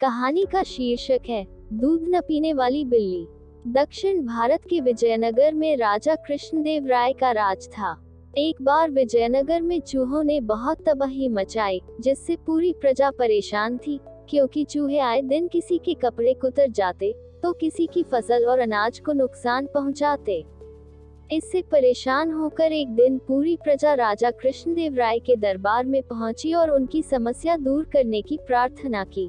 कहानी का शीर्षक है दूध न पीने वाली बिल्ली। दक्षिण भारत के विजयनगर में राजा कृष्णदेव राय का राज था। एक बार विजयनगर में चूहों ने बहुत तबाही मचाई, जिससे पूरी प्रजा परेशान थी, क्योंकि चूहे आए दिन किसी के कपड़े कुतर जाते तो किसी की फसल और अनाज को नुकसान पहुंचाते। इससे परेशान होकर एक दिन पूरी प्रजा राजा कृष्णदेव राय के दरबार में पहुंची और उनकी समस्या दूर करने की प्रार्थना की।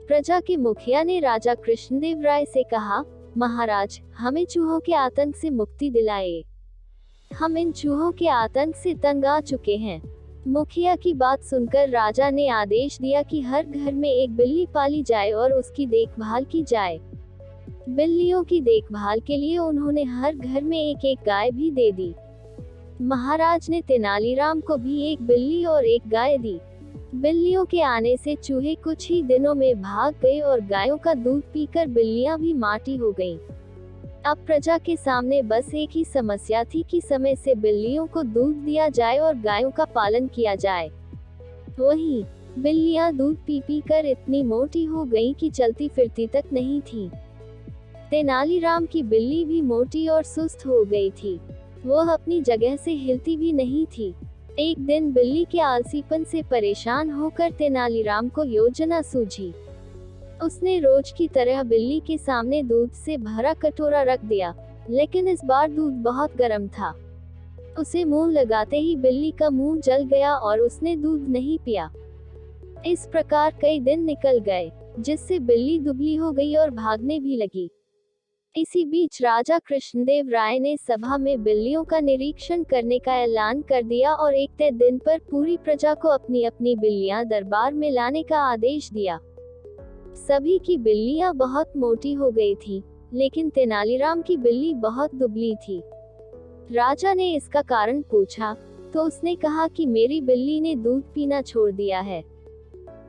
प्रजा के मुखिया ने राजा कृष्णदेव राय से कहा, महाराज, हमें चूहों के आतंक से मुक्ति दिलाए। हम इन चूहों के आतंक से तंग आ चुके हैं। मुखिया की बात सुनकर राजा ने आदेश दिया कि हर घर में एक बिल्ली पाली जाए और उसकी देखभाल की जाए। बिल्लियों की देखभाल के लिए उन्होंने हर घर में एक एक गाय भी दे दी। महाराज ने तेनालीराम को भी एक बिल्ली और एक गाय दी। बिल्लियों के आने से चूहे कुछ ही दिनों में भाग गए और गायों का दूध पीकर बिल्लियां भी माटी हो गईं। अब प्रजा के सामने बस एक ही समस्या थी कि समय से बिल्लियों को दूध दिया जाए और गायों का पालन किया जाए। वहीं बिल्लियां दूध पी पी कर इतनी मोटी हो गईं कि चलती फिरती तक नहीं थी। तेनालीराम की बिल्ली भी मोटी और सुस्त हो गई थी। वह अपनी जगह से हिलती भी नहीं थी। एक दिन बिल्ली के आलसीपन से परेशान होकर तेनालीराम को योजना सूझी। उसने रोज की तरह बिल्ली के सामने दूध से भरा कटोरा रख दिया, लेकिन इस बार दूध बहुत गर्म था। उसे मुंह लगाते ही बिल्ली का मुंह जल गया और उसने दूध नहीं पिया। इस प्रकार कई दिन निकल गए, जिससे बिल्ली दुबली हो गई और भागने भी लगी। इसी बीच राजा कृष्णदेव राय ने सभा में बिल्लियों का निरीक्षण करने का ऐलान कर दिया और एक तय दिन पर पूरी प्रजा को अपनी अपनी बिल्लियां दरबार में लाने का आदेश दिया। सभी की बिल्लियां बहुत मोटी हो गई थी, लेकिन तेनालीराम की बिल्ली बहुत दुबली थी। राजा ने इसका कारण पूछा तो उसने कहा कि मेरी बिल्ली ने दूध पीना छोड़ दिया है।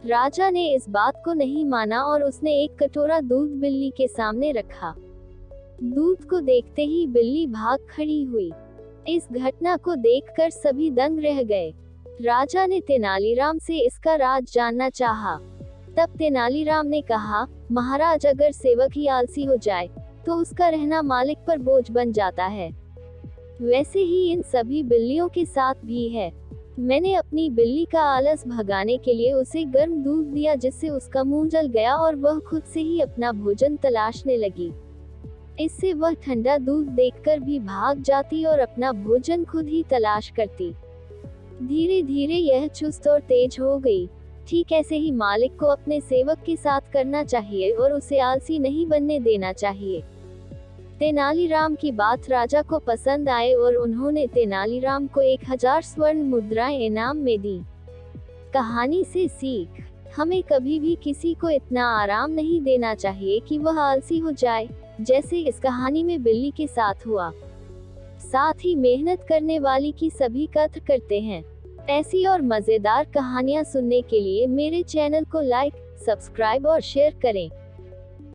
राजा ने इस बात को नहीं माना और उसने एक कटोरा दूध बिल्ली के सामने रखा। दूध को देखते ही बिल्ली भाग खड़ी हुई। इस घटना को देखकर सभी दंग रह गए। राजा ने तेनालीराम से इसका राज जानना चाहा। तब तेनालीराम ने कहा, महाराज, अगर सेवक ही आलसी हो जाए तो उसका रहना मालिक पर बोझ बन जाता है। वैसे ही इन सभी बिल्लियों के साथ भी है। मैंने अपनी बिल्ली का आलस भगाने के लिए उसे गर्म दूध दिया, जिससे उसका मुंह जल गया और वह खुद से ही अपना भोजन तलाशने लगी। इससे वह ठंडा दूध देखकर भी भाग जाती और अपना भोजन खुद ही तलाश करती। धीरे धीरे यह चुस्त और तेज हो गई। ठीक ऐसे ही मालिक को अपने सेवक के साथ करना चाहिए और उसे आलसी नहीं बनने देना चाहिए। तेनालीराम की बात राजा को पसंद आए और उन्होंने तेनालीराम को 1000 स्वर्ण मुद्राएं इनाम में दी। कहानी से सीख, हमें कभी भी किसी को इतना आराम नहीं देना चाहिए कि वह आलसी हो जाए, जैसे इस कहानी में बिल्ली के साथ हुआ। साथ ही मेहनत करने वाली की सभी कद्र करते हैं। ऐसी और मजेदार कहानियां सुनने के लिए मेरे चैनल को लाइक, सब्सक्राइब और शेयर करें।